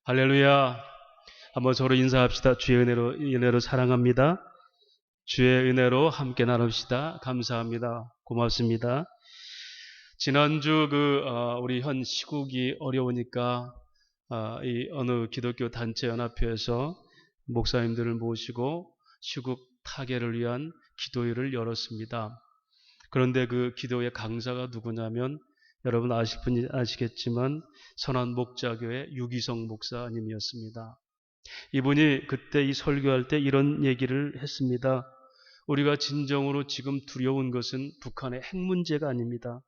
할렐루야. 한번 서로 인사합시다. 주의 은혜로 사랑합니다. 주의 은혜로 함께 나눕시다. 감사합니다. 고맙습니다. 지난주 우리 현 시국이 어려우니까 이 어느 기독교 단체 연합회에서 목사님들을 모시고 시국 타개를 위한 기도회를 열었습니다. 그런데 그 기도회 강사가 누구냐면 여러분 아실 분이 아시겠지만 선한 목자교회 유기성 목사님이었습니다. 이분이 그때 이 설교할 때 이런 얘기를 했습니다. 우리가 진정으로 지금 두려운 것은 북한의 핵 문제가 아닙니다.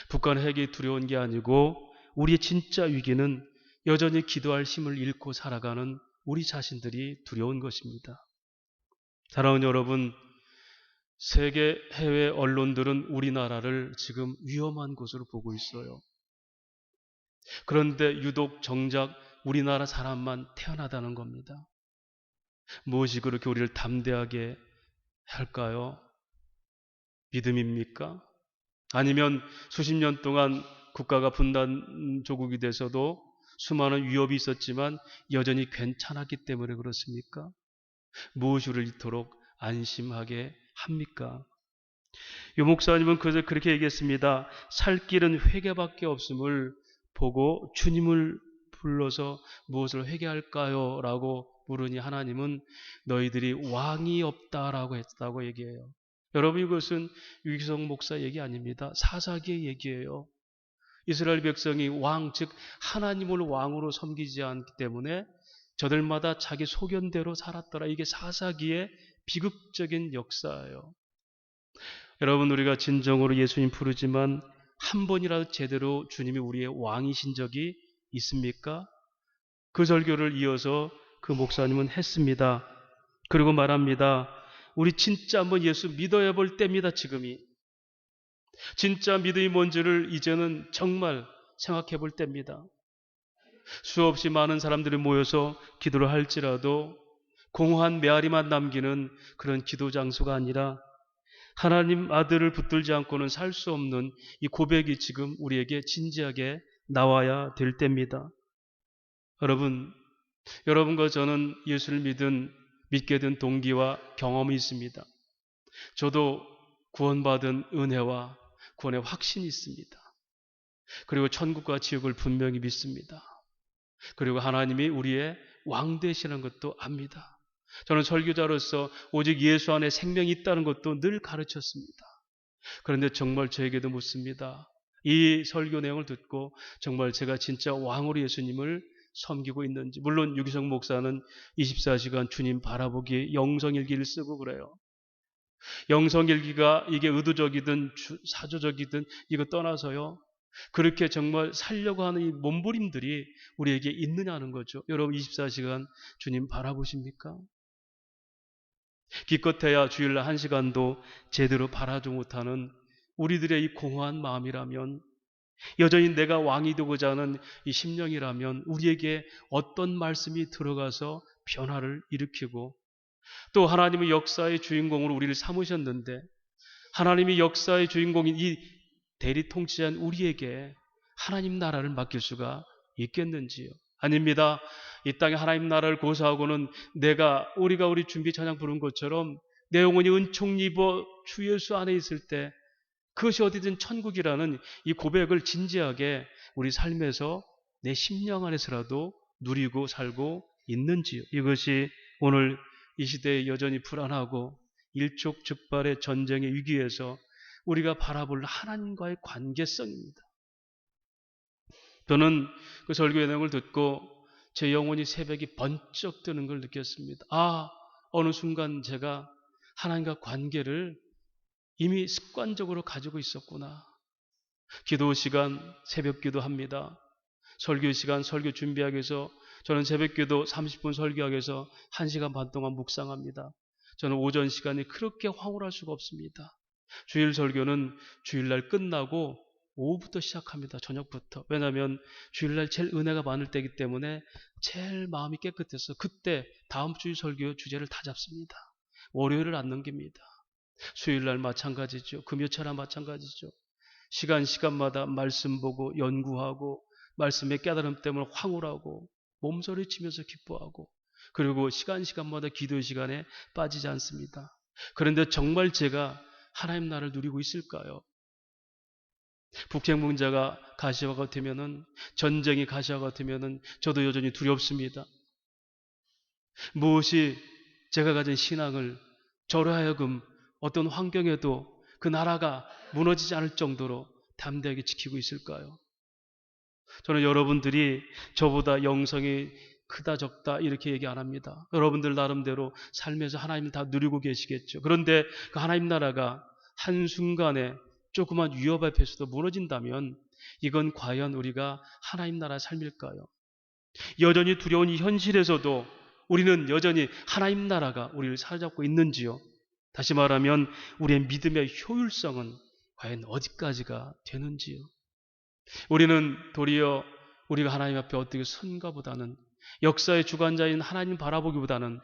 북한 핵이 두려운 게 아니고 우리의 진짜 위기는 여전히 기도할 힘을 잃고 살아가는 우리 자신들이 두려운 것입니다. 사랑하는 여러분, 세계 해외 언론들은 우리나라를 지금 위험한 곳으로 보고 있어요. 그런데 유독 정작 우리나라 사람만 태어나다는 겁니다. 무엇이 그렇게 우리를 담대하게 할까요? 믿음입니까? 아니면 수십 년 동안 국가가 분단 조국이 돼서도 수많은 위협이 있었지만 여전히 괜찮았기 때문에 그렇습니까? 무엇이 우리를 이토록 안심하게 합니까? 유 목사님은 그렇게 얘기했습니다. 살 길은 회개밖에 없음을 보고 주님을 불러서 무엇을 회개할까요? 라고 물으니 하나님은 너희들이 왕이 없다라고 했다고 얘기해요. 여러분, 이것은 유기성 목사 얘기 아닙니다. 사사기의 얘기예요. 이스라엘 백성이 왕, 즉 하나님을 왕으로 섬기지 않기 때문에 저들마다 자기 소견대로 살았더라. 이게 사사기의 비극적인 역사예요. 여러분, 우리가 진정으로 예수님 부르지만 한 번이라도 제대로 주님이 우리의 왕이신 적이 있습니까? 그 설교를 이어서 그 목사님은 했습니다. 그리고 말합니다. 우리 진짜 한번 예수 믿어야 볼 때입니다. 지금이. 진짜 믿음이 뭔지를 이제는 정말 생각해 볼 때입니다. 수없이 많은 사람들이 모여서 기도를 할지라도 공허한 메아리만 남기는 그런 기도 장소가 아니라 하나님 아들을 붙들지 않고는 살 수 없는 이 고백이 지금 우리에게 진지하게 나와야 될 때입니다. 여러분과 저는 예수를 믿게 된 동기와 경험이 있습니다. 저도 구원받은 은혜와 구원의 확신이 있습니다. 그리고 천국과 지옥을 분명히 믿습니다. 그리고 하나님이 우리의 왕 되시는 것도 압니다. 저는 설교자로서 오직 예수 안에 생명이 있다는 것도 늘 가르쳤습니다. 그런데 정말 저에게도 묻습니다. 이 설교 내용을 듣고 정말 제가 진짜 왕으로 예수님을 섬기고 있는지. 물론 유기성 목사는 24시간 주님 바라보기 영성일기를 쓰고 그래요. 영성일기가 이게 의도적이든 사조적이든 이거 떠나서요. 그렇게 정말 살려고 하는 이 몸부림들이 우리에게 있느냐는 거죠. 여러분 24시간 주님 바라보십니까? 기껏해야 주일날 1시간도 제대로 바라지 못하는 우리들의 이 공허한 마음이라면, 여전히 내가 왕이 되고자 하는 이 심령이라면 우리에게 어떤 말씀이 들어가서 변화를 일으키고 또 하나님의 역사의 주인공으로 우리를 삼으셨는데 하나님이 역사의 주인공인 이 대리 통치한 우리에게 하나님 나라를 맡길 수가 있겠는지요? 아닙니다. 이 땅에 하나님 나라를 고사하고는 우리가 우리 준비 찬양 부른 것처럼 내 영혼이 은총 입어 주 예수 안에 있을 때 그것이 어디든 천국이라는 이 고백을 진지하게 우리 삶에서 내 심령 안에서라도 누리고 살고 있는지요? 이것이 오늘 이 시대에 여전히 불안하고 일촉즉발의 전쟁의 위기에서 우리가 바라볼 하나님과의 관계성입니다. 저는 그 설교의 내용을 듣고 제 영혼이 새벽이 번쩍 뜨는 걸 느꼈습니다. 어느 순간 제가 하나님과 관계를 이미 습관적으로 가지고 있었구나. 기도 시간 새벽 기도합니다. 설교 시간 설교 준비하기 위해서 저는 새벽 기도 30분 설교하기 위해서 1시간 반 동안 묵상합니다. 저는 오전 시간이 그렇게 황홀할 수가 없습니다. 주일 설교는 주일날 끝나고 오후부터 시작합니다. 저녁부터. 왜냐하면 주일날 제일 은혜가 많을 때이기 때문에 제일 마음이 깨끗해서 그때 다음 주일 설교 주제를 다 잡습니다. 월요일을 안 넘깁니다. 수요일날 마찬가지죠. 금요철화 마찬가지죠. 시간마다 말씀 보고 연구하고 말씀의 깨달음 때문에 황홀하고 몸서리치면서 기뻐하고 그리고 시간마다 기도 시간에 빠지지 않습니다. 그런데 정말 제가 하나님 나라를 누리고 있을까요? 북핵문제가 가시화 같으면은, 전쟁이 가시화 같으면은 저도 여전히 두렵습니다. 무엇이 제가 가진 신앙을 저로 하여금 어떤 환경에도 그 나라가 무너지지 않을 정도로 담대하게 지키고 있을까요? 저는 여러분들이 저보다 영성이 크다 적다 이렇게 얘기 안 합니다. 여러분들 나름대로 삶에서 하나님을 다 누리고 계시겠죠. 그런데 그 하나님 나라가 한순간에 조그만 위협 앞에서도 무너진다면 이건 과연 우리가 하나님 나라 삶일까요? 여전히 두려운 이 현실에서도 우리는 여전히 하나님 나라가 우리를 사로잡고 있는지요? 다시 말하면 우리의 믿음의 효율성은 과연 어디까지가 되는지요? 우리는 도리어 우리가 하나님 앞에 어떻게 선가보다는, 역사의 주관자인 하나님 바라보기보다는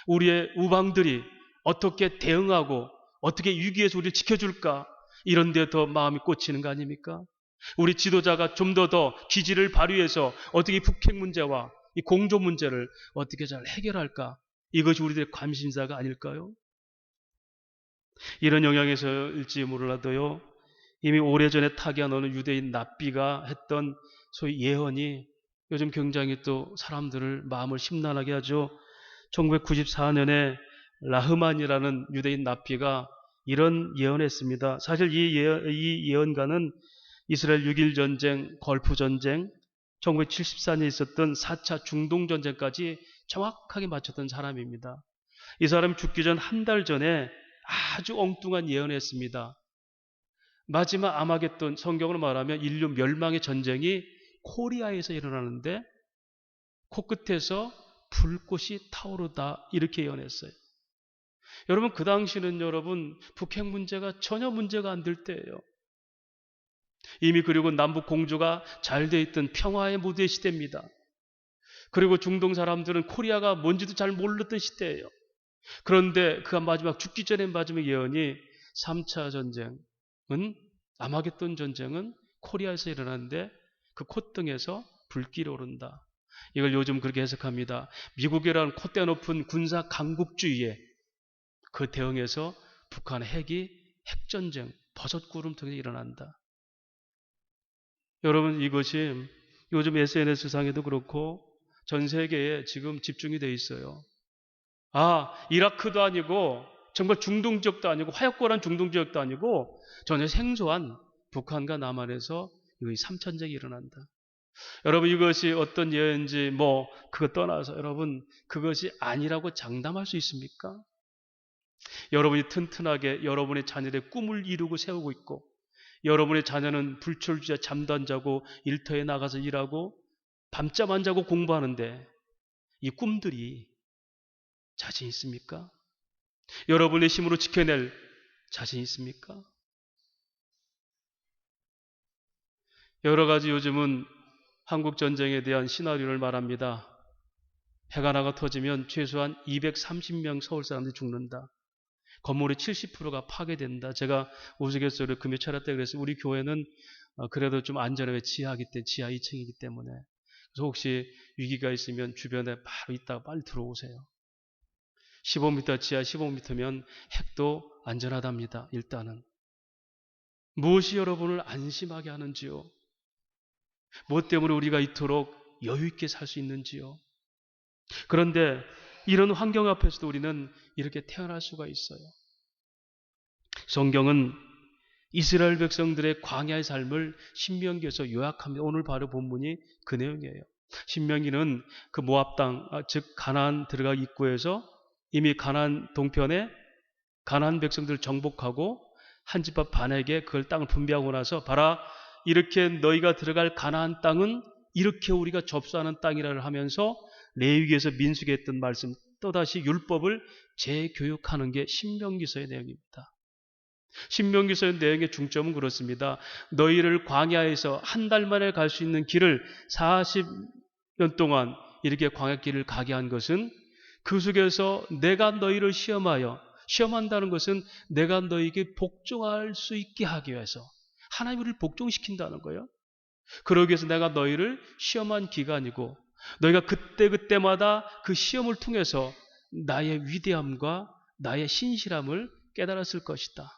우리의 우방들이 어떻게 대응하고 어떻게 위기에서 우리를 지켜줄까, 이런 데 더 마음이 꽂히는 거 아닙니까? 우리 지도자가 좀 더 기지를 발휘해서 어떻게 북핵 문제와 이 공조 문제를 어떻게 잘 해결할까, 이것이 우리들의 관심사가 아닐까요? 이런 영향에서일지 몰라도요, 이미 오래전에 타계한 어느 유대인 납비가 했던 소위 예언이 요즘 굉장히 또 사람들을 마음을 심란하게 하죠. 1994년에 라흐만이라는 유대인 납비가 이런 예언했습니다. 사실 이 예언가는 이스라엘 6.1 전쟁, 걸프 전쟁, 1974년에 있었던 4차 중동 전쟁까지 정확하게 맞췄던 사람입니다. 이 사람이 죽기 전 한 달 전에 아주 엉뚱한 예언을 했습니다. 마지막 아마겟돈, 성경으로 말하면 인류 멸망의 전쟁이 코리아에서 일어나는데 코끝에서 불꽃이 타오르다, 이렇게 예언했어요. 여러분, 그 당시는 여러분 북핵 문제가 전혀 문제가 안 될 때예요. 이미 그리고 남북 공조가 잘 돼 있던 평화의 무대 시대입니다. 그리고 중동 사람들은 코리아가 뭔지도 잘 몰랐던 시대예요. 그런데 그가 마지막 죽기 전에 마지막 예언이 3차 전쟁은, 아마겟돈 전쟁은 코리아에서 일어나는데 그 콧등에서 불길이 오른다. 이걸 요즘 그렇게 해석합니다. 미국이라는 콧대 높은 군사 강국주의에 그 대응해서 북한의 핵전쟁, 버섯구름 통해서 일어난다. 여러분, 이것이 요즘 SNS상에도 그렇고 전 세계에 지금 집중이 돼 있어요. 이라크도 아니고 정말 중동 지역도 아니고 화약고란 중동 지역도 아니고 전혀 생소한 북한과 남한에서 이 3천쟁이 일어난다. 여러분, 이것이 어떤 예언인지 그거 떠나서 여러분, 그것이 아니라고 장담할 수 있습니까? 여러분이 튼튼하게 여러분의 자녀의 꿈을 이루고 세우고 있고, 여러분의 자녀는 불철주야 잠도 안 자고 일터에 나가서 일하고 밤잠 안 자고 공부하는데 이 꿈들이 자신 있습니까? 여러분의 힘으로 지켜낼 자신 있습니까? 여러 가지 요즘은 한국 전쟁에 대한 시나리오를 말합니다. 해가 나가 터지면 최소한 230명 서울 사람들이 죽는다. 건물의 70%가 파괴된다. 제가 우스갯소리로 금요 차렸다 그래서 우리 교회는 그래도 좀 안전하게 지하 2층이기 때문에, 그래서 혹시 위기가 있으면 주변에 바로 있다가 빨리 들어오세요. 15m 지하 15m면 핵도 안전하답니다. 일단은 무엇이 여러분을 안심하게 하는지요? 무엇 때문에 우리가 이토록 여유 있게 살 수 있는지요? 그런데 이런 환경 앞에서도 우리는 이렇게 태어날 수가 있어요. 성경은 이스라엘 백성들의 광야의 삶을 신명기에서 요약합니다. 오늘 바로 본문이 그 내용이에요. 신명기는 그 모압 땅, 즉 가나안 들어가 입구에서 이미 가나안 동편에 가나안 백성들을 정복하고 한 집합 반에게 그걸 땅을 분배하고 나서, 봐라, 이렇게 너희가 들어갈 가나안 땅은 이렇게 우리가 접수하는 땅이라를 하면서 레위기에서 민수기에 했던 말씀, 또다시 율법을 재교육하는 게 신명기서의 내용입니다. 신명기서의 내용의 중점은 그렇습니다. 너희를 광야에서 한 달 만에 갈 수 있는 길을 40년 동안 이렇게 광야길을 가게 한 것은 그 속에서 내가 너희를 시험한다는 것은 내가 너희에게 복종할 수 있게 하기 위해서, 하나님 우리를 복종시킨다는 거예요. 그러기 위해서 내가 너희를 시험한 기간이고, 너희가 그때그때마다 그 시험을 통해서 나의 위대함과 나의 신실함을 깨달았을 것이다.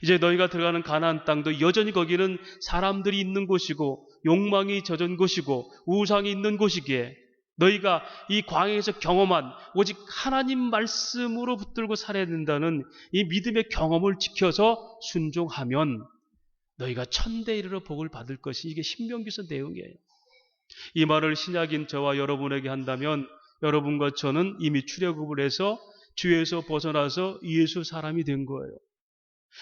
이제 너희가 들어가는 가나안 땅도 여전히 거기는 사람들이 있는 곳이고 욕망이 젖은 곳이고 우상이 있는 곳이기에 너희가 이 광야에서 경험한 오직 하나님 말씀으로 붙들고 살아야 된다는 이 믿음의 경험을 지켜서 순종하면 너희가 천대에 이르러 복을 받을 것이 이게 신명기서 내용이에요. 이 말을 신약인 저와 여러분에게 한다면 여러분과 저는 이미 출애굽을 해서 죄에서 벗어나서 예수 사람이 된 거예요.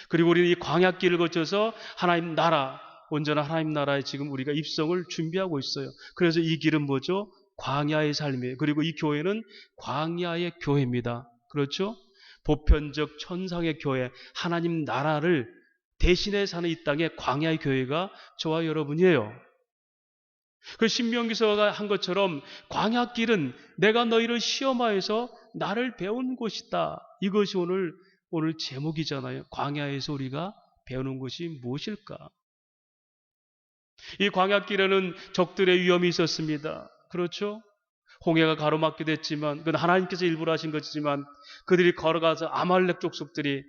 그리고 우리는 이 광야길을 거쳐서 하나님 나라, 온전한 하나님 나라에 지금 우리가 입성을 준비하고 있어요. 그래서 이 길은 뭐죠? 광야의 삶이에요. 그리고 이 교회는 광야의 교회입니다. 그렇죠? 보편적 천상의 교회, 하나님 나라를 대신해 사는 이 땅의 광야의 교회가 저와 여러분이에요. 그 신명기서가 한 것처럼 광야길은 내가 너희를 시험하여서 나를 배운 곳이다. 이것이 오늘 제목이잖아요. 광야에서 우리가 배우는 것이 무엇일까? 이 광야길에는 적들의 위험이 있었습니다. 그렇죠? 홍해가 가로막게 됐지만 그건 하나님께서 일부러 하신 것이지만 그들이 걸어가서 아말렉 족속들이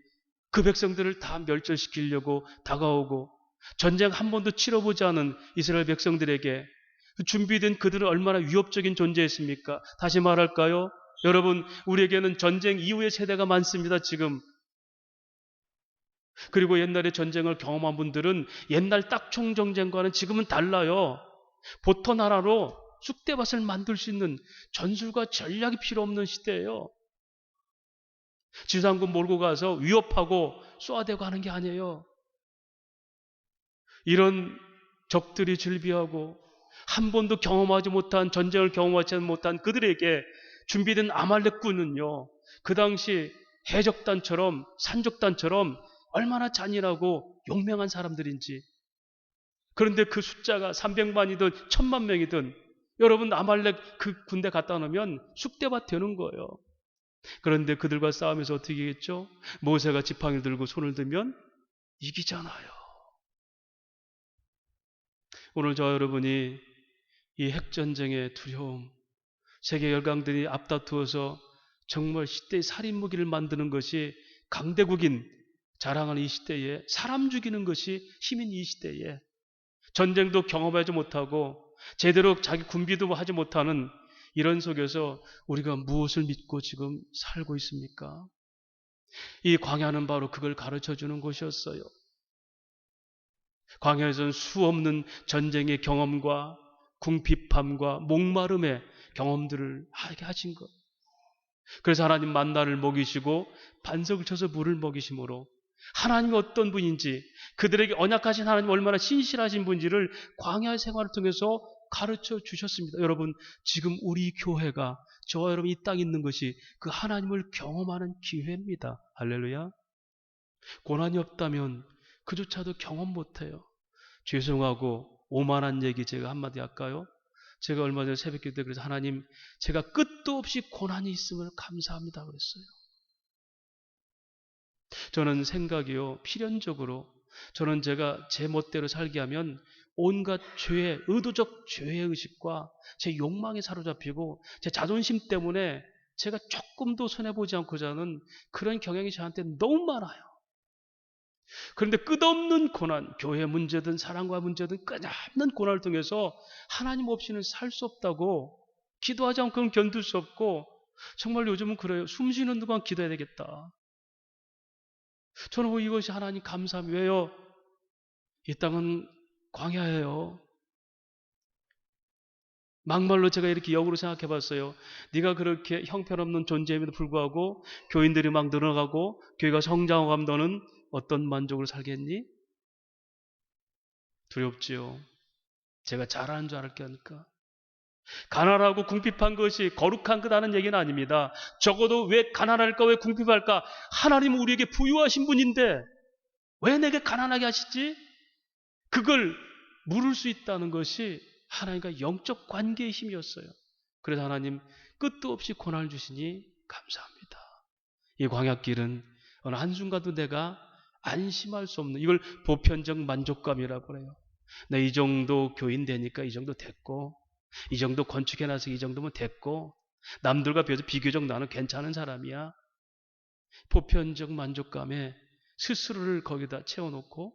그 백성들을 다 멸절시키려고 다가오고 전쟁 한 번도 치러보지 않은 이스라엘 백성들에게 준비된 그들은 얼마나 위협적인 존재였습니까? 다시 말할까요? 여러분, 우리에게는 전쟁 이후의 세대가 많습니다, 지금. 그리고 옛날에 전쟁을 경험한 분들은 옛날 딱총 전쟁과는 지금은 달라요. 보통 하나로 쑥대밭을 만들 수 있는 전술과 전략이 필요 없는 시대예요. 지상군 몰고 가서 위협하고 쏘아대고 하는 게 아니에요. 이런 적들이 즐비하고 한 번도 경험하지 못한 전쟁을 경험하지 못한 그들에게 준비된 아말렉군은요. 그 당시 해적단처럼 산적단처럼 얼마나 잔인하고 용맹한 사람들인지. 그런데 그 숫자가 300만이든 1000만 명이든 여러분 아말렉 그 군대 갖다 놓으면 쑥대밭 되는 거예요. 그런데 그들과 싸우면서 어떻게 했죠? 모세가 지팡이를 들고 손을 들면 이기잖아요. 오늘 저 여러분이 이 핵전쟁의 두려움, 세계 열강들이 앞다투어서 정말 시대의 살인무기를 만드는 것이 강대국인 자랑하는 이 시대에 사람 죽이는 것이 힘인 이 시대에 전쟁도 경험하지 못하고 제대로 자기 군비도 하지 못하는 이런 속에서 우리가 무엇을 믿고 지금 살고 있습니까? 이 광야는 바로 그걸 가르쳐주는 곳이었어요. 광야에서는 수없는 전쟁의 경험과 궁핍함과 목마름의 경험들을 하게 하신 것. 그래서 하나님 만나를 먹이시고 반석을 쳐서 물을 먹이심으로 하나님이 어떤 분인지 그들에게 언약하신 하나님 얼마나 신실하신 분인지를 광야 생활을 통해서 가르쳐 주셨습니다. 여러분, 지금 우리 교회가 저와 여러분 이 땅에 있는 것이 그 하나님을 경험하는 기회입니다. 할렐루야. 고난이 없다면 그조차도 경험 못해요. 죄송하고 오만한 얘기 제가 한마디 할까요? 제가 얼마 전에 새벽기도 때 그래서 하나님 제가 끝도 없이 고난이 있음을 감사합니다 그랬어요. 저는 생각이요 필연적으로 저는 제가 제 멋대로 살게 하면 온갖 죄의 의도적 죄의 의식과 제 욕망에 사로잡히고 제 자존심 때문에 제가 조금도 손해보지 않고자 하는 그런 경향이 저한테 너무 많아요. 그런데 끝없는 고난, 교회 문제든 사랑과 문제든 끝없는 고난을 통해서 하나님 없이는 살 수 없다고 기도하지 않고는 견딜 수 없고 정말 요즘은 그래요. 숨 쉬는 동안 기도해야 되겠다. 저는 이것이 하나님 감사함이 왜요? 이 땅은 광야예요. 막말로 제가 이렇게 역으로 생각해 봤어요. 네가 그렇게 형편없는 존재임에도 불구하고 교인들이 막 늘어가고 교회가 성장하고 하면 너는 어떤 만족을 살겠니? 두렵지요. 제가 잘하는 줄 알게 하니까. 가난하고 궁핍한 것이 거룩한 거다는 얘기는 아닙니다. 적어도 왜 가난할까? 왜 궁핍할까? 하나님은 우리에게 부유하신 분인데 왜 내게 가난하게 하시지? 그걸 물을 수 있다는 것이 하나님과 영적 관계의 힘이었어요. 그래서 하나님 끝도 없이 고난을 주시니 감사합니다. 이 광야길은 어느 한순간도 내가 안심할 수 없는 이걸 보편적 만족감이라고 그래요. 내 이 정도 교인 되니까 이 정도 됐고 이 정도 건축해놔서 이 정도면 됐고 남들과 비해서 비교적 나는 괜찮은 사람이야. 보편적 만족감에 스스로를 거기다 채워놓고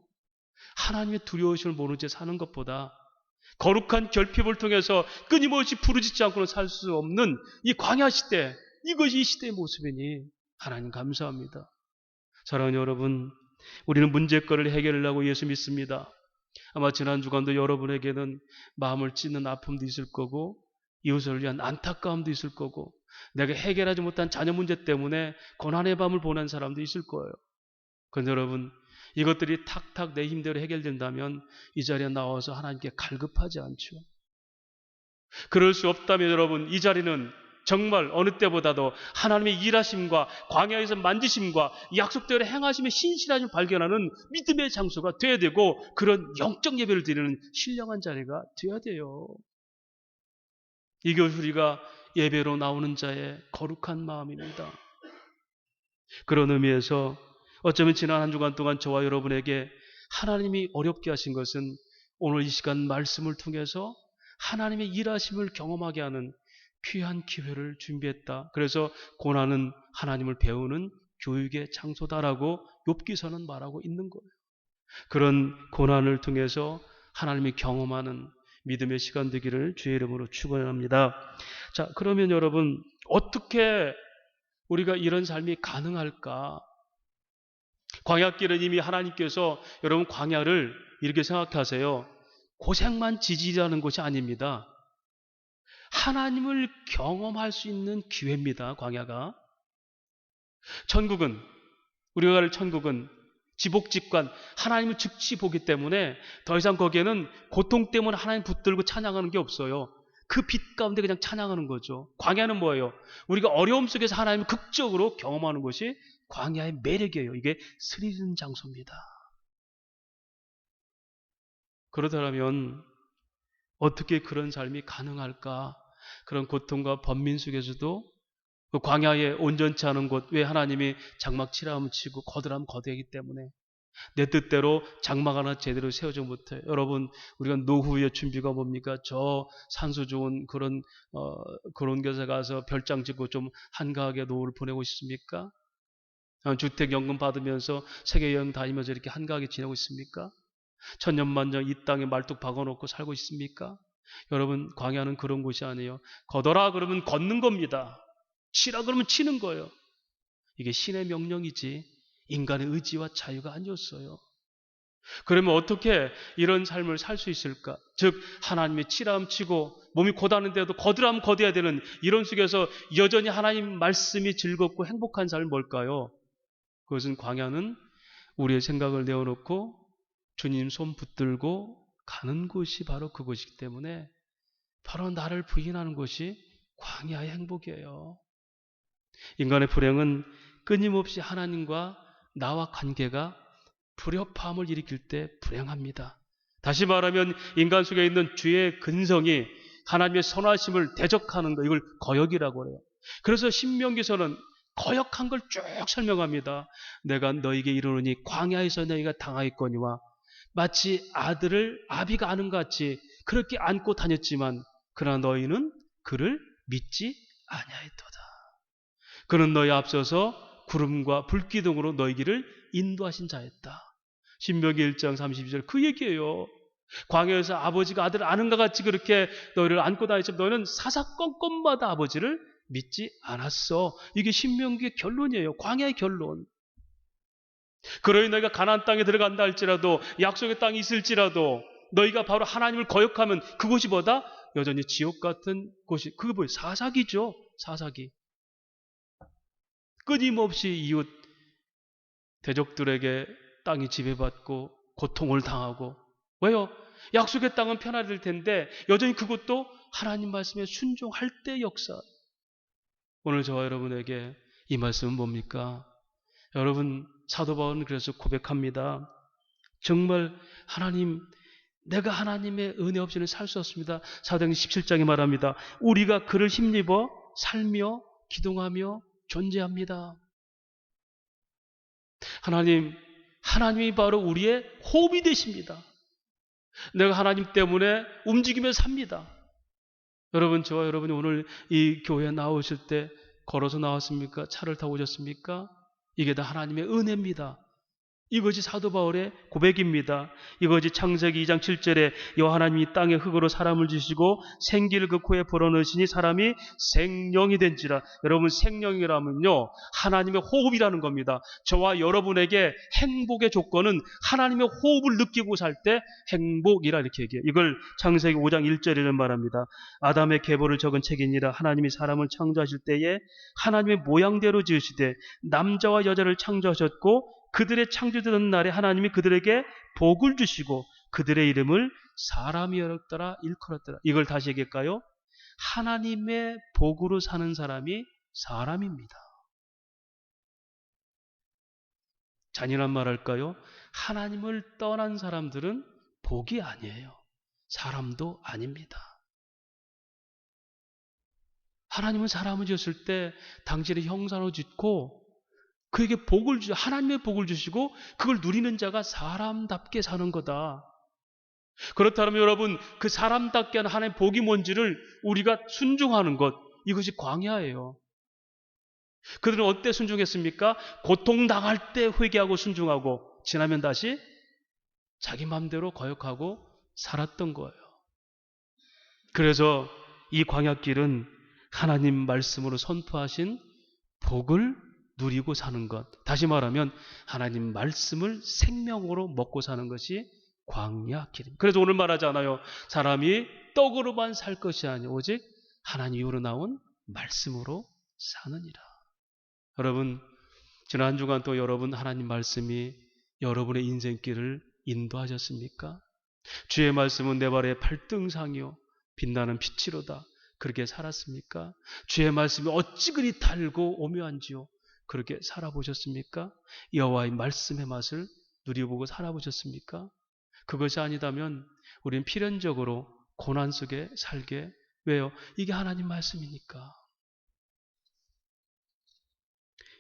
하나님의 두려우심을 모른 채 사는 것보다 거룩한 결핍을 통해서 끊임없이 부르짖지 않고는 살 수 없는 이 광야 시대, 이것이 이 시대의 모습이니 하나님 감사합니다. 사랑하는 여러분, 우리는 문제거리를 해결하려고 예수 믿습니다. 아마 지난 주간도 여러분에게는 마음을 찢는 아픔도 있을 거고 이웃을 위한 안타까움도 있을 거고 내가 해결하지 못한 자녀 문제 때문에 고난의 밤을 보낸 사람도 있을 거예요. 그런데 여러분, 이것들이 탁탁 내 힘대로 해결된다면 이 자리에 나와서 하나님께 갈급하지 않죠. 그럴 수 없다면 여러분, 이 자리는 정말 어느 때보다도 하나님의 일하심과 광야에서 만지심과 약속대로 행하심의 신실함을 발견하는 믿음의 장소가 되어야 되고 그런 영적 예배를 드리는 신령한 자리가 되어야 돼요. 이것이 우리가 예배로 나오는 자의 거룩한 마음입니다. 그런 의미에서 어쩌면 지난 한 주간 동안 저와 여러분에게 하나님이 어렵게 하신 것은 오늘 이 시간 말씀을 통해서 하나님의 일하심을 경험하게 하는 귀한 기회를 준비했다. 그래서 고난은 하나님을 배우는 교육의 장소다라고 욥기서는 말하고 있는 거예요. 그런 고난을 통해서 하나님이 경험하는 믿음의 시간 되기를 주의 이름으로 축원합니다. 자, 그러면 여러분 어떻게 우리가 이런 삶이 가능할까? 광야길은 이미 하나님께서 여러분 광야를 이렇게 생각하세요. 고생만 지지라는 것이 아닙니다. 하나님을 경험할 수 있는 기회입니다. 광야가. 천국은, 우리가 갈 천국은 지복직관 하나님을 즉시 보기 때문에 더 이상 거기에는 고통 때문에 하나님 붙들고 찬양하는 게 없어요. 그 빛 가운데 그냥 찬양하는 거죠. 광야는 뭐예요? 우리가 어려움 속에서 하나님을 극적으로 경험하는 것이 광야의 매력이에요. 이게 스릴 장소입니다. 그러더라면 어떻게 그런 삶이 가능할까? 그런 고통과 번민 속에서도 그 광야에 온전치 않은 곳, 왜 하나님이 장막 칠하면 치고 거들하면 거대하기 때문에 내 뜻대로 장막 하나 제대로 세워져 못해. 여러분, 우리가 노후의 준비가 뭡니까? 저 산소 좋은 그런 곳에 가서 별장 짓고 좀 한가하게 노후를 보내고 싶습니까? 주택연금 받으면서 세계여행 다니면서 이렇게 한가하게 지내고 있습니까? 천년만년 이 땅에 말뚝 박아놓고 살고 있습니까? 여러분, 광야는 그런 곳이 아니에요. 걷어라 그러면 걷는 겁니다. 치라 그러면 치는 거예요. 이게 신의 명령이지 인간의 의지와 자유가 아니었어요. 그러면 어떻게 이런 삶을 살 수 있을까? 즉 하나님의 치라함 치고 몸이 고다는데도 거들하면 거대야 되는 이런 속에서 여전히 하나님 말씀이 즐겁고 행복한 삶이 뭘까요? 그것은 광야는 우리의 생각을 내어놓고 주님 손 붙들고 가는 곳이 바로 그곳이기 때문에 바로 나를 부인하는 것이 광야의 행복이에요. 인간의 불행은 끊임없이 하나님과 나와 관계가 불협화음을 일으킬 때 불행합니다. 다시 말하면 인간 속에 있는 죄의 근성이 하나님의 선하심을 대적하는 것, 이걸 거역이라고 해요. 그래서 신명기서는 거역한 걸 쭉 설명합니다. 내가 너에게 이르노니 광야에서 너희가 당하였거니와 마치 아들을 아비가 아는 것 같이 그렇게 안고 다녔지만 그러나 너희는 그를 믿지 아니하였도다. 그는 너희 앞서서 구름과 불기둥으로 너희 길을 인도하신 자였다. 신명기 1장 32절 그 얘기예요. 광야에서 아버지가 아들을 아는 것 같이 그렇게 너희를 안고 다녔지만 너희는 사사건건마다 아버지를 믿지 않았어. 이게 신명기의 결론이에요. 광야의 결론. 그러니 너희가 가나안 땅에 들어간다 할지라도 약속의 땅이 있을지라도 너희가 바로 하나님을 거역하면 그곳이 뭐다? 여전히 지옥 같은 곳이. 그게 뭐예요? 사사기죠. 사사기. 끊임없이 이웃 대적들에게 땅이 지배받고 고통을 당하고. 왜요? 약속의 땅은 편안할 텐데 여전히 그것도 하나님 말씀에 순종할 때 역사. 오늘 저와 여러분에게 이 말씀은 뭡니까? 여러분, 사도 바울은 그래서 고백합니다. 정말 하나님, 내가 하나님의 은혜 없이는 살 수 없습니다. 사도행전 17장에 말합니다. 우리가 그를 힘입어 살며 기동하며 존재합니다. 하나님이 바로 우리의 호흡이 되십니다. 내가 하나님 때문에 움직이며 삽니다. 여러분, 저와 여러분이 오늘 이 교회에 나오실 때 걸어서 나왔습니까? 차를 타고 오셨습니까? 이게 다 하나님의 은혜입니다. 이것이 사도 바울의 고백입니다. 이것이 창세기 2장 7절에 여호와 하나님이 땅에 흙으로 사람을 지시고 생기를 그 코에 불어넣으시니 사람이 생명이 된지라. 여러분, 생명이라면요 하나님의 호흡이라는 겁니다. 저와 여러분에게 행복의 조건은 하나님의 호흡을 느끼고 살 때 행복이라 이렇게 얘기해요. 이걸 창세기 5장 1절에는 말합니다. 아담의 계보를 적은 책이니라. 하나님이 사람을 창조하실 때에 하나님의 모양대로 지으시되 남자와 여자를 창조하셨고 그들의 창조되는 날에 하나님이 그들에게 복을 주시고 그들의 이름을 사람이었더라 일컬었더라. 이걸 다시 얘기할까요? 하나님의 복으로 사는 사람이 사람입니다. 잔인한 말 할까요? 하나님을 떠난 사람들은 복이 아니에요. 사람도 아닙니다. 하나님은 사람을 지었을 때 당신의 형상으로 짓고 그에게 하나님의 복을 주시고 그걸 누리는 자가 사람답게 사는 거다. 그렇다면 여러분, 그 사람답게 하는 하나님의 복이 뭔지를 우리가 순종하는 것, 이것이 광야예요. 그들은 어때 순종했습니까? 고통당할 때 회개하고 순종하고 지나면 다시 자기 마음대로 거역하고 살았던 거예요. 그래서 이 광야길은 하나님 말씀으로 선포하신 복을 누리고 사는 것. 다시 말하면 하나님 말씀을 생명으로 먹고 사는 것이 광야길입니다. 그래서 오늘 말하잖아요. 사람이 떡으로만 살 것이 아니오 오직 하나님 이후로 나온 말씀으로 사느니라. 여러분, 지난 한 주간 또 여러분 하나님 말씀이 여러분의 인생길을 인도하셨습니까? 주의 말씀은 내 발의 발등상이요 빛나는 빛이로다. 그렇게 살았습니까? 주의 말씀이 어찌 그리 달고 오묘한지요. 그렇게 살아보셨습니까? 여호와의 말씀의 맛을 누려보고 살아보셨습니까? 그것이 아니다면 우리는 필연적으로 고난 속에 살게. 왜요? 이게 하나님 말씀이니까.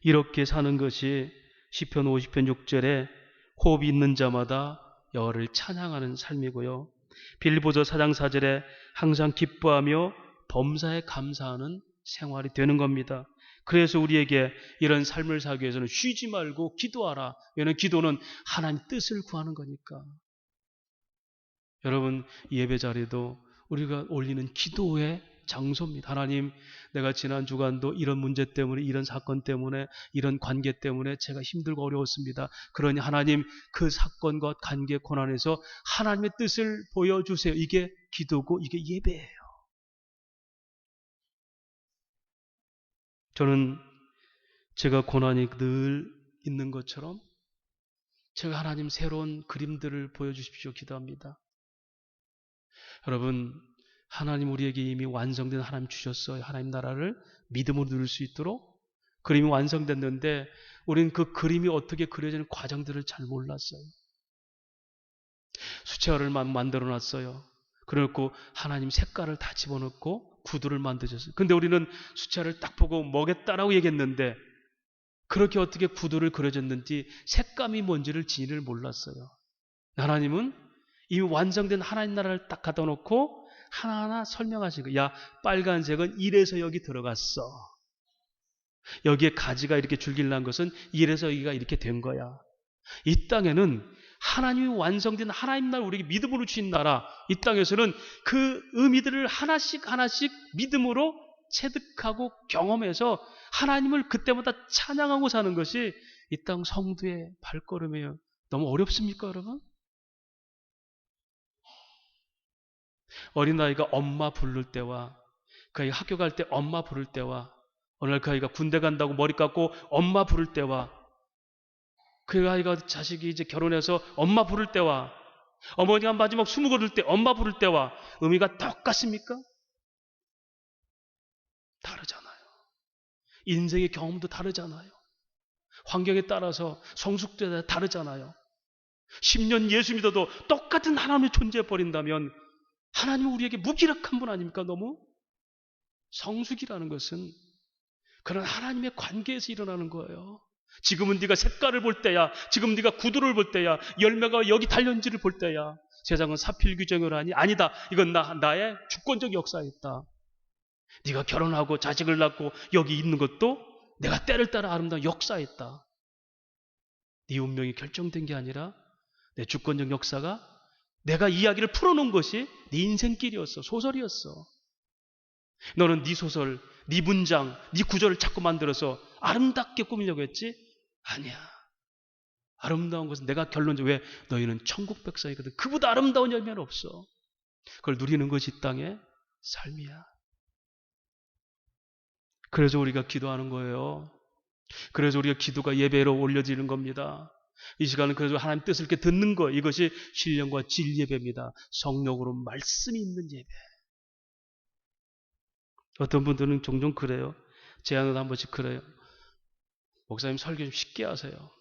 이렇게 사는 것이 시편 50편 6절에 호흡이 있는 자마다 여호와를 찬양하는 삶이고요. 빌보서 4장 4절에 항상 기뻐하며 범사에 감사하는 생활이 되는 겁니다. 그래서 우리에게 이런 삶을 살기 위해서는 쉬지 말고 기도하라. 왜냐하면 기도는 하나님 뜻을 구하는 거니까. 여러분, 예배 자리도 우리가 올리는 기도의 장소입니다. 하나님, 내가 지난 주간도 이런 문제 때문에, 이런 사건 때문에, 이런 관계 때문에 제가 힘들고 어려웠습니다. 그러니 하나님, 그 사건과 관계 고난에서 하나님의 뜻을 보여주세요. 이게 기도고 이게 예배예요. 저는 제가 고난이 늘 있는 것처럼 제가 하나님 새로운 그림들을 보여주십시오 기도합니다. 여러분, 하나님 우리에게 이미 완성된 하나님 주셨어요. 하나님 나라를 믿음으로 누릴 수 있도록 그림이 완성됐는데 우리는 그 그림이 어떻게 그려지는 과정들을 잘 몰랐어요. 수채화를 만들어 놨어요. 그래놓고 하나님 색깔을 다 집어넣고 구두를 만드셨어요. 근데 우리는 수채화를 딱 보고 뭐겠다라고 얘기했는데 그렇게 어떻게 구두를 그려졌는지 색감이 뭔지를 진리를 몰랐어요. 하나님은 이미 완성된 하나님 나라를 딱 갖다 놓고 하나하나 설명하신 거예요. 야, 빨간색은 이래서 여기 들어갔어. 여기에 가지가 이렇게 줄길 난 것은 이래서 여기가 이렇게 된 거야. 이 땅에는 하나님이 완성된 하나님 나라, 우리에게 믿음으로 주신 나라, 이 땅에서는 그 의미들을 하나씩 하나씩 믿음으로 체득하고 경험해서 하나님을 그때마다 찬양하고 사는 것이 이 땅 성도의 발걸음이에요. 너무 어렵습니까, 여러분? 어린아이가 엄마 부를 때와 그 아이가 학교 갈 때 엄마 부를 때와 어느 날 그 아이가 군대 간다고 머리 깎고 엄마 부를 때와 그 아이가 자식이 이제 결혼해서 엄마 부를 때와 어머니가 마지막 숨을 거둘 때 엄마 부를 때와 의미가 똑같습니까? 다르잖아요. 인생의 경험도 다르잖아요. 환경에 따라서 성숙도에 다르잖아요. 10년 예수 믿어도 똑같은 하나님의 존재해 버린다면 하나님은 우리에게 무기력한 분 아닙니까? 너무 성숙이라는 것은 그런 하나님의 관계에서 일어나는 거예요. 지금은 네가 색깔을 볼 때야, 지금 네가 구두를 볼 때야, 열매가 여기 달렸는지를 볼 때야. 세상은 사필 규정을 하니 아니다. 이건 나의 주권적 역사에 있다. 네가 결혼하고 자식을 낳고 여기 있는 것도 내가 때를 따라 아름다운 역사였다. 네 운명이 결정된 게 아니라 내 주권적 역사가 내가 이야기를 풀어놓은 것이 네 인생길이었어. 소설이었어. 너는 네 소설, 네 문장, 네 구절을 자꾸 만들어서 아름답게 꾸미려고 했지? 아니야. 아름다운 것은 내가 결론적으로 왜 너희는 천국 백성이거든. 그보다 아름다운 열매는 없어. 그걸 누리는 것이 이 땅의 삶이야. 그래서 우리가 기도하는 거예요. 그래서 우리가 기도가 예배로 올려지는 겁니다. 이 시간은 그래서 하나님 뜻을 이렇게 듣는 거, 이것이 신령과 진예배입니다. 성령으로 말씀이 있는 예배. 어떤 분들은 종종 그래요. 제 안에도 한 번씩 그래요. 목사님 설교 좀 쉽게 하세요.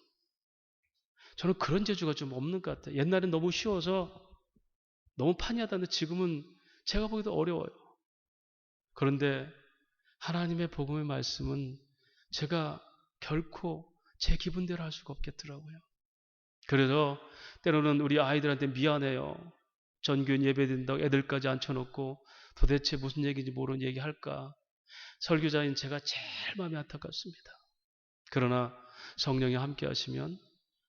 저는 그런 재주가 좀 없는 것 같아요. 옛날엔 너무 쉬워서 너무 판이하다는데 지금은 제가 보기도 어려워요. 그런데 하나님의 복음의 말씀은 제가 결코 제 기분대로 할 수가 없겠더라고요. 그래서 때로는 우리 아이들한테 미안해요. 전교인 예배드린다고 애들까지 앉혀놓고 도대체 무슨 얘기인지 모르는 얘기 할까. 설교자인 제가 제일 마음이 안타깝습니다. 그러나 성령이 함께 하시면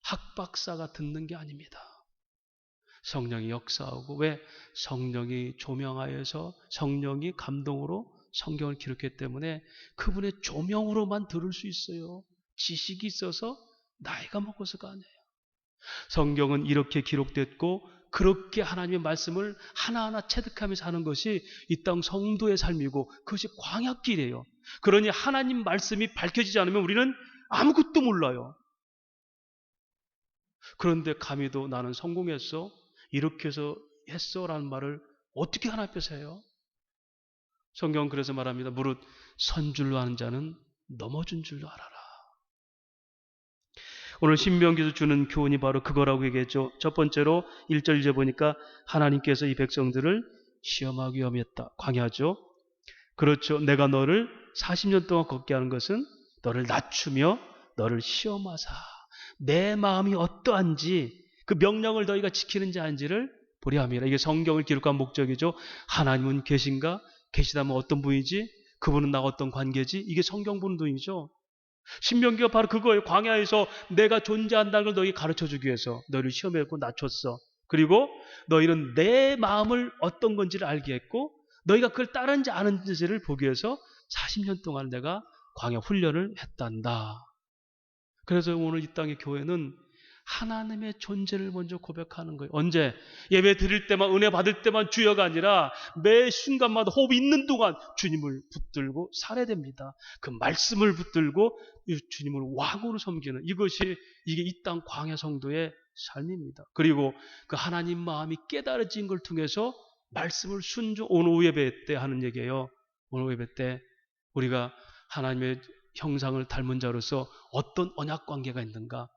학박사가 듣는 게 아닙니다. 성령이 역사하고, 왜? 성령이 조명하여서 성령이 감동으로 성경을 기록했기 때문에 그분의 조명으로만 들을 수 있어요. 지식이 있어서 나이가 먹어서가 아니에요. 성경은 이렇게 기록됐고 그렇게 하나님의 말씀을 하나하나 체득하면서 하는 것이 이 땅 성도의 삶이고 그것이 광야길이에요. 그러니 하나님 말씀이 밝혀지지 않으면 우리는 아무것도 몰라요. 그런데 감히도 나는 성공했어? 이렇게 해서 했어? 라는 말을 어떻게 하나님 앞에서 해요? 성경은 그래서 말합니다. 무릇 선줄로 하는 자는 넘어진 줄로 알아라. 오늘 신명기에서 주는 교훈이 바로 그거라고 얘기했죠. 첫 번째로 1절 이제 보니까 하나님께서 이 백성들을 시험하기 위함이었다. 광야죠. 그렇죠. 내가 너를 40년 동안 걷게 하는 것은 너를 낮추며 너를 시험하사 내 마음이 어떠한지 그 명령을 너희가 지키는지 아닌지를 보려 함이라. 이게 성경을 기록한 목적이죠. 하나님은 계신가? 계시다면 어떤 분이지? 그분은 나와 어떤 관계지? 이게 성경 분동이죠. 신명기가 바로 그거예요. 광야에서 내가 존재한다는 걸 너희 가르쳐주기 위해서 너희를 시험했고 낮췄어. 그리고 너희는 내 마음을 어떤 건지를 알게 했고 너희가 그걸 따르는지 아는지를 보기 위해서 40년 동안 내가 광야 훈련을 했단다. 그래서 오늘 이 땅의 교회는 하나님의 존재를 먼저 고백하는 거예요. 언제? 예배 드릴 때만, 은혜 받을 때만 주여가 아니라 매 순간마다 호흡이 있는 동안 주님을 붙들고 살아야 됩니다. 그 말씀을 붙들고 주님을 왕으로 섬기는 이게 이 땅 광야 성도의 삶입니다. 그리고 그 하나님 마음이 깨달아진 걸 통해서 말씀을 오늘 오후 예배 때 하는 얘기예요. 오늘 오후 예배 때 우리가 하나님의 형상을 닮은 자로서 어떤 언약 관계가 있는가?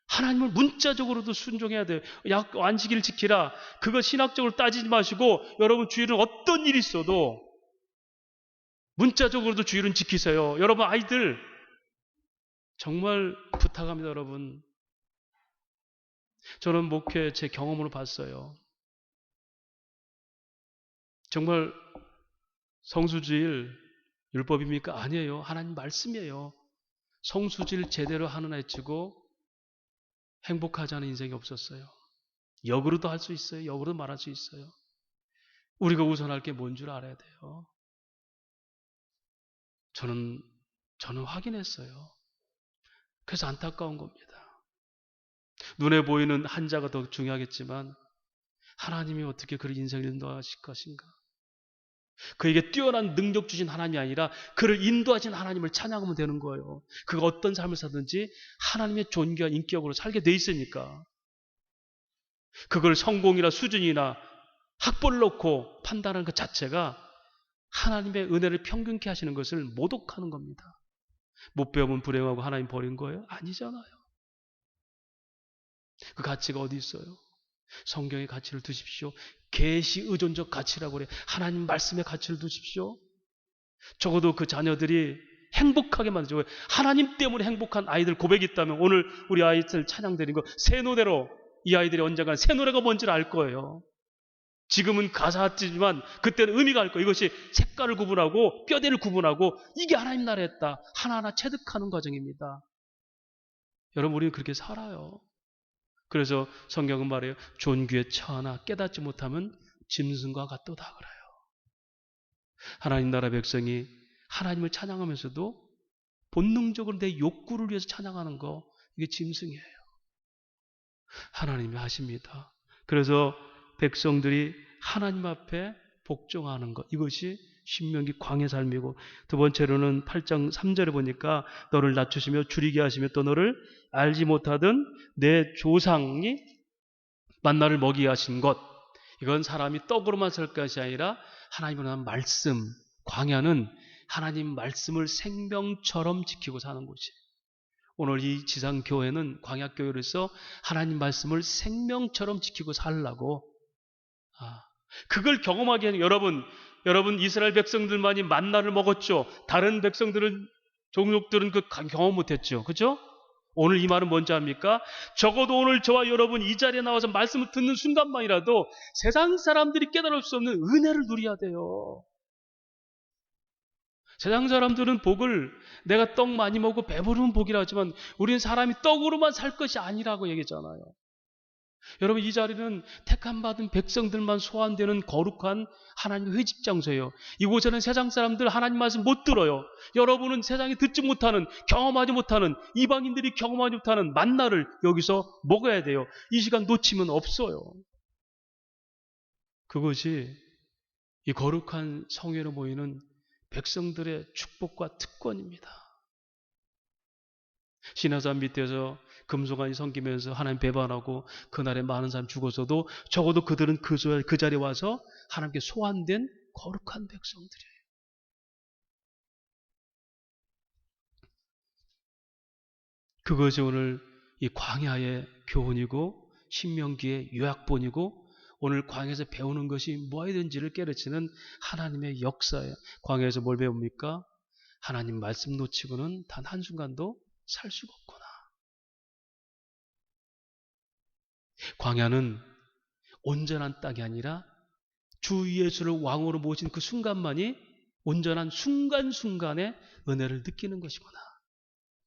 하나님을 문자적으로도 순종해야 돼요. 안식일을 지키라. 그거 신학적으로 따지지 마시고 여러분 주일은 어떤 일이 있어도 문자적으로도 주일은 지키세요. 여러분 아이들 정말 부탁합니다. 여러분. 저는 목회 제 경험으로 봤어요. 정말 성수주일 율법입니까? 아니에요. 하나님 말씀이에요. 성수주일 제대로 하는 애 치고 행복하지 않은 인생이 없었어요. 역으로도 할 수 있어요. 역으로도 말할 수 있어요. 우리가 우선할 게 뭔 줄 알아야 돼요. 저는 확인했어요. 그래서 안타까운 겁니다. 눈에 보이는 한자가 더 중요하겠지만 하나님이 어떻게 그를 인생을 인도하실 것인가? 그에게 뛰어난 능력 주신 하나님이 아니라 그를 인도하신 하나님을 찬양하면 되는 거예요. 그가 어떤 삶을 사든지 하나님의 존귀한 인격으로 살게 돼 있으니까. 그걸 성공이나 수준이나 학벌을 놓고 판단하는 것 자체가 하나님의 은혜를 평균케 하시는 것을 모독하는 겁니다. 못 배우면 불행하고 하나님 버린 거예요? 아니잖아요. 그 가치가 어디 있어요? 성경의 가치를 두십시오. 계시 의존적 가치라고 그래요. 하나님 말씀의 가치를 두십시오. 적어도 그 자녀들이 행복하게 만들죠. 하나님 때문에 행복한 아이들 고백이 있다면 오늘 우리 아이들 찬양 드린 거 새 노래로 이 아이들이 언젠가 새 노래가 뭔지를 알 거예요. 지금은 가사지만 그때는 의미가 할 거예요. 이것이 색깔을 구분하고 뼈대를 구분하고 이게 하나님 나라였다. 하나하나 체득하는 과정입니다. 여러분, 우리는 그렇게 살아요. 그래서 성경은 말해요. 존귀에 처하나 깨닫지 못하면 짐승과 같도다 그래요. 하나님 나라 백성이 하나님을 찬양하면서도 본능적으로 내 욕구를 위해서 찬양하는 거, 이게 짐승이에요. 하나님이 하십니다. 그래서 백성들이 하나님 앞에 복종하는 것, 이것이 신명기 광야의 삶이고, 두 번째로는 8장 3절에 보니까 너를 낮추시며 줄이게 하시며 또 너를 알지 못하던 내 조상이 만나를 먹이게 하신 것, 이건 사람이 떡으로만 살 것이 아니라 하나님을 하는 말씀, 광야는 하나님 말씀을 생명처럼 지키고 사는 곳이에요. 오늘 이 지상교회는 광야교회로서 하나님 말씀을 생명처럼 지키고 살라고, 그걸 경험하게 하는, 여러분 이스라엘 백성들만이 만나를 먹었죠. 다른 백성들은, 종족들은 그 경험 못했죠. 그렇죠? 오늘 이 말은 뭔지 압니까? 적어도 오늘 저와 여러분 이 자리에 나와서 말씀을 듣는 순간만이라도 세상 사람들이 깨달을 수 없는 은혜를 누려야 돼요. 세상 사람들은 복을 내가 떡 많이 먹고 배부르면 복이라 하지만 우리는 사람이 떡으로만 살 것이 아니라고 얘기했잖아요. 여러분, 이 자리는 택함받은 백성들만 소환되는 거룩한 하나님의 회집 장소예요. 이곳에는 세상 사람들 하나님 말씀 못 들어요. 여러분은 세상에 듣지 못하는, 경험하지 못하는, 이방인들이 경험하지 못하는 만나를 여기서 먹어야 돼요. 이 시간 놓치면 없어요. 그것이 이 거룩한 성회로 모이는 백성들의 축복과 특권입니다. 신화산 밑에서 금송아지 섬기면서 하나님 배반하고 그날에 많은 사람 죽었어도 적어도 그들은 그 자리에 와서 하나님께 소환된 거룩한 백성들이에요. 그것이 오늘 이 광야의 교훈이고 신명기의 요약본이고 오늘 광야에서 배우는 것이 무엇이든지를 깨르치는 하나님의 역사예요. 광야에서 뭘 배웁니까? 하나님 말씀 놓치고는 단 한순간도 살 수가 없구나. 광야는 온전한 땅이 아니라 주 예수를 왕으로 모신 그 순간만이 온전한 순간순간의 은혜를 느끼는 것이구나.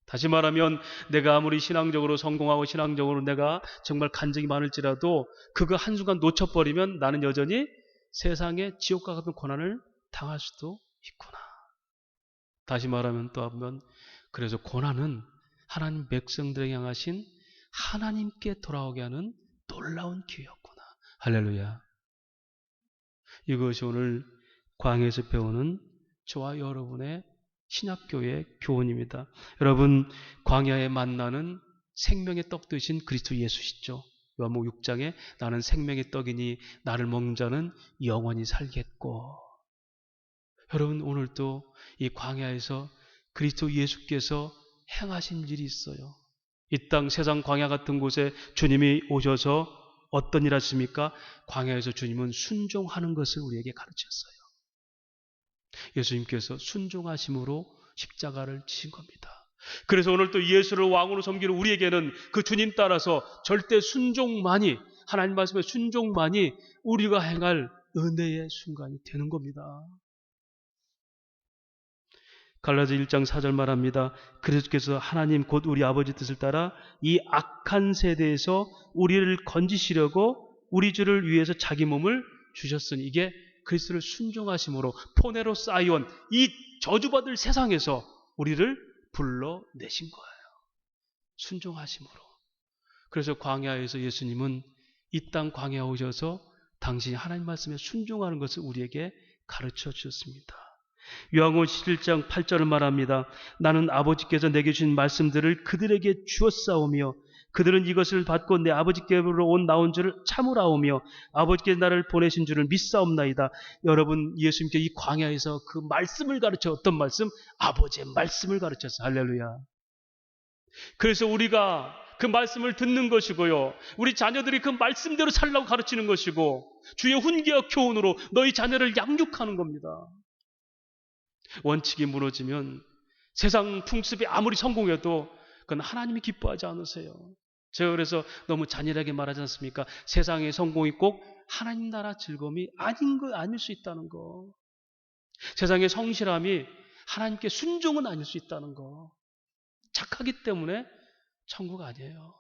다시 말하면 내가 아무리 신앙적으로 성공하고 신앙적으로 내가 정말 간증이 많을지라도 그거 한순간 놓쳐버리면 나는 여전히 세상의 지옥과 같은 고난을 당할 수도 있구나. 다시 말하면 또 한번, 그래서 고난은 하나님 백성들에게 향하신 하나님께 돌아오게 하는 놀라운 기회였구나. 할렐루야. 이것이 오늘 광야에서 배우는 저와 여러분의 신약교회의 교훈입니다. 여러분, 광야의 만나는 생명의 떡 되신 그리스도 예수시죠. 요한복음 6장에 나는 생명의 떡이니 나를 먹는 자는 영원히 살겠고. 여러분, 오늘도 이 광야에서 그리스도 예수께서 행하신 일이 있어요. 이 땅 세상 광야 같은 곳에 주님이 오셔서 어떤 일 하십니까? 광야에서 주님은 순종하는 것을 우리에게 가르쳤어요. 예수님께서 순종하심으로 십자가를 지신 겁니다. 그래서 오늘 또 예수를 왕으로 섬기는 우리에게는 그 주님 따라서 절대 순종만이, 하나님 말씀의 순종만이 우리가 행할 은혜의 순간이 되는 겁니다. 갈라디아 1장 4절 말합니다. 그리스도께서 하나님 곧 우리 아버지 뜻을 따라 이 악한 세대에서 우리를 건지시려고 우리 주를 위해서 자기 몸을 주셨으니, 이게 그리스도를 순종하심으로 포네로 사이온, 이 저주받을 세상에서 우리를 불러내신 거예요. 순종하심으로. 그래서 광야에서 예수님은 이 땅 광야에 오셔서 당신이 하나님 말씀에 순종하는 것을 우리에게 가르쳐 주셨습니다. 요한복음 11장 8절을 말합니다. 나는 아버지께서 내게 주신 말씀들을 그들에게 주었사오며 그들은 이것을 받고 내 아버지께로 나온 줄을 참으라오며 아버지께서 나를 보내신 줄을 믿사옵나이다. 여러분, 예수님께 이 광야에서 그 말씀을 가르쳐, 어떤 말씀? 아버지의 말씀을 가르쳤어요. 할렐루야. 그래서 우리가 그 말씀을 듣는 것이고요, 우리 자녀들이 그 말씀대로 살라고 가르치는 것이고, 주의 훈계와 교훈으로 너희 자녀를 양육하는 겁니다. 원칙이 무너지면 세상 풍습이 아무리 성공해도 그건 하나님이 기뻐하지 않으세요. 제가 그래서 너무 잔인하게 말하지 않습니까? 세상의 성공이 꼭 하나님 나라 즐거움이 아닐 수 있다는 거. 세상의 성실함이 하나님께 순종은 아닐 수 있다는 거. 착하기 때문에 천국 아니에요.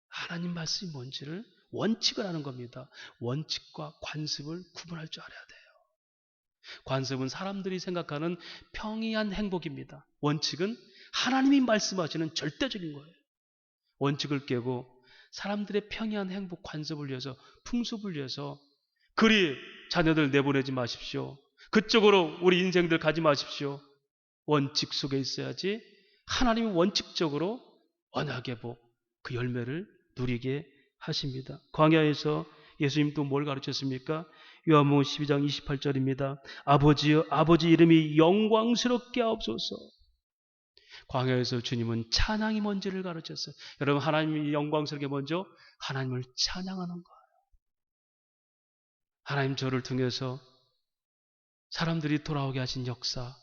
하나님 말씀이 뭔지를 원칙을 아는 겁니다. 원칙과 관습을 구분할 줄 알아야 돼요. 관습은 사람들이 생각하는 평이한 행복입니다. 원칙은 하나님이 말씀하시는 절대적인 거예요. 원칙을 깨고 사람들의 평이한 행복 관습을 위해서, 풍습을 위해서 그리 자녀들 내보내지 마십시오. 그쪽으로 우리 인생들 가지 마십시오. 원칙 속에 있어야지 하나님이 원칙적으로 언약의 복, 그 열매를 누리게 하십니다. 광야에서 예수님 또 뭘 가르쳤습니까? 요한복음 12장 28절입니다. 아버지여, 아버지 이름이 영광스럽게 하옵소서. 광야에서 주님은 찬양이 뭔지를 가르쳤어요. 여러분, 하나님이 영광스럽게 먼저 하나님을 찬양하는 거예요. 하나님 저를 통해서 사람들이 돌아오게 하신 역사,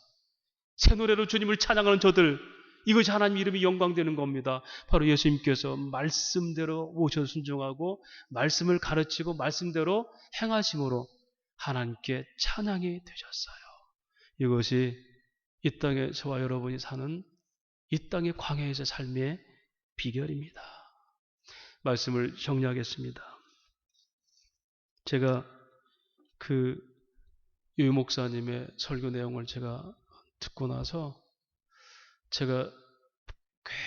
새 노래로 주님을 찬양하는 저들, 이것이 하나님 이름이 영광되는 겁니다. 바로 예수님께서 말씀대로 오셔 순종하고 말씀을 가르치고 말씀대로 행하심으로 하나님께 찬양이 되셨어요. 이것이 이 땅에 저와 여러분이 사는 이 땅의 광야에서 삶의 비결입니다. 말씀을 정리하겠습니다. 제가 그 유 목사님의 설교 내용을 제가 듣고 나서 제가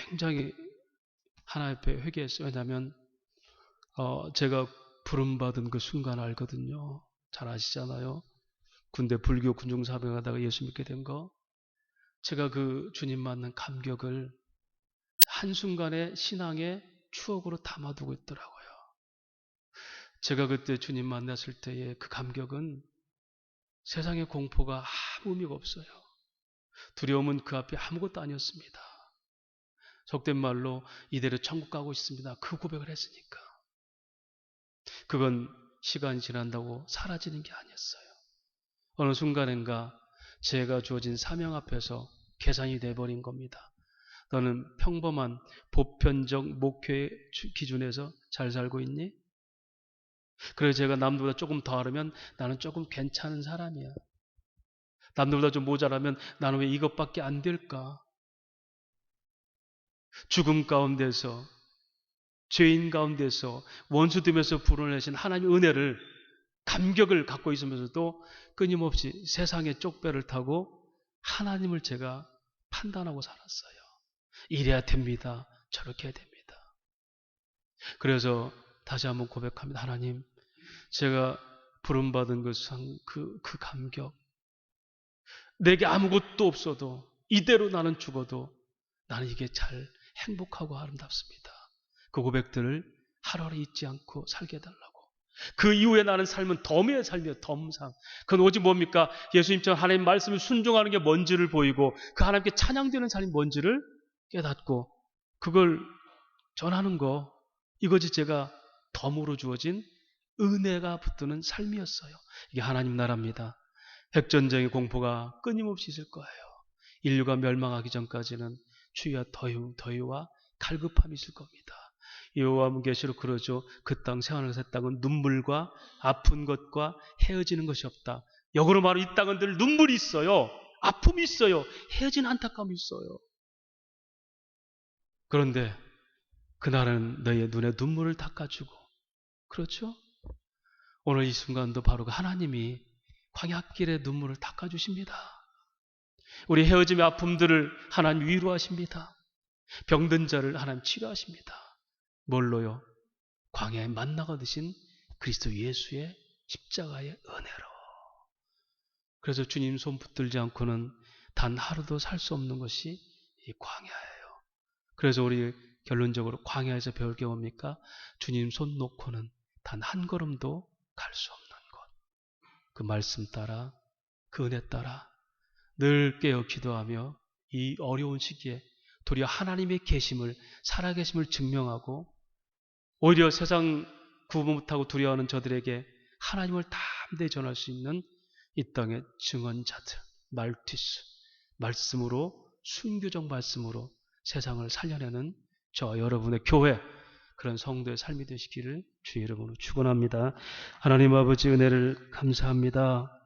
굉장히 하나님 앞에 회개했어요. 왜냐하면 제가 부름받은 그 순간 알거든요. 잘 아시잖아요. 군대 불교 군중사병하다가 예수 믿게 된 거. 제가 그 주님 만난 감격을 한순간에 신앙의 추억으로 담아두고 있더라고요. 제가 그때 주님 만났을 때의 그 감격은 세상의 공포가 아무 의미가 없어요. 두려움은 그 앞에 아무것도 아니었습니다. 속된 말로 이대로 천국 가고 있습니다. 그 고백을 했으니까. 그건 시간이 지난다고 사라지는 게 아니었어요. 어느 순간인가 제가 주어진 사명 앞에서 계산이 돼버린 겁니다. 너는 평범한 보편적 목표의 기준에서 잘 살고 있니? 그래서 제가 남들보다 조금 더 하려면 나는 조금 괜찮은 사람이야. 남들보다 좀 모자라면 나는 왜 이것밖에 안 될까? 죽음 가운데서, 죄인 가운데서, 원수됨에서 불어내신 하나님의 은혜를, 감격을 갖고 있으면서도 끊임없이 세상의 쪽배를 타고 하나님을 제가 판단하고 살았어요. 이래야 됩니다. 저렇게 해야 됩니다. 그래서 다시 한번 고백합니다. 하나님, 제가 부름받은 그 감격, 내게 아무것도 없어도 이대로 나는 죽어도 나는 이게 잘 행복하고 아름답습니다. 그 고백들을 하루하루 잊지 않고 살게 해달라고. 그 이후에 나는 삶은 덤의 삶이에요. 덤상. 그건 오직 뭡니까? 예수님처럼 하나님 말씀을 순종하는 게 뭔지를 보이고 그 하나님께 찬양되는 삶이 뭔지를 깨닫고 그걸 전하는 거, 이것이 제가 덤으로 주어진 은혜가 붙드는 삶이었어요. 이게 하나님 나라입니다. 핵전쟁의 공포가 끊임없이 있을 거예요. 인류가 멸망하기 전까지는 추위와 더위와 갈급함이 있을 겁니다. 요한계시록 그러죠. 그 땅 생활하는 땅은 눈물과 아픈 것과 헤어지는 것이 없다. 역으로 말하면 이 땅은 늘 눈물이 있어요. 아픔이 있어요. 헤어진 안타까움이 있어요. 그런데 그날은 너의 눈에 눈물을 닦아주고, 그렇죠? 오늘 이 순간도 바로 그 하나님이 광야길에 눈물을 닦아주십니다. 우리 헤어짐의 아픔들을 하나님 위로하십니다. 병든 자를 하나님 치료하십니다. 뭘로요? 광야에 만나가 드신 그리스도 예수의 십자가의 은혜로. 그래서 주님 손 붙들지 않고는 단 하루도 살 수 없는 것이 이 광야예요. 그래서 우리 결론적으로 광야에서 배울 게 뭡니까? 주님 손 놓고는 단 한 걸음도 갈 수 없는 것. 그 말씀 따라, 그 은혜 따라 늘 깨어 기도하며 이 어려운 시기에 도리어 하나님의 계심을, 살아계심을 증명하고 오히려 세상 구분 못하고 두려워하는 저들에게 하나님을 담대히 전할 수 있는 이 땅의 증언자들, 말티스, 말씀으로, 순교적 말씀으로 세상을 살려내는 저 여러분의 교회, 그런 성도의 삶이 되시기를 주의 이름으로 축원합니다. 하나님 아버지 은혜를 감사합니다.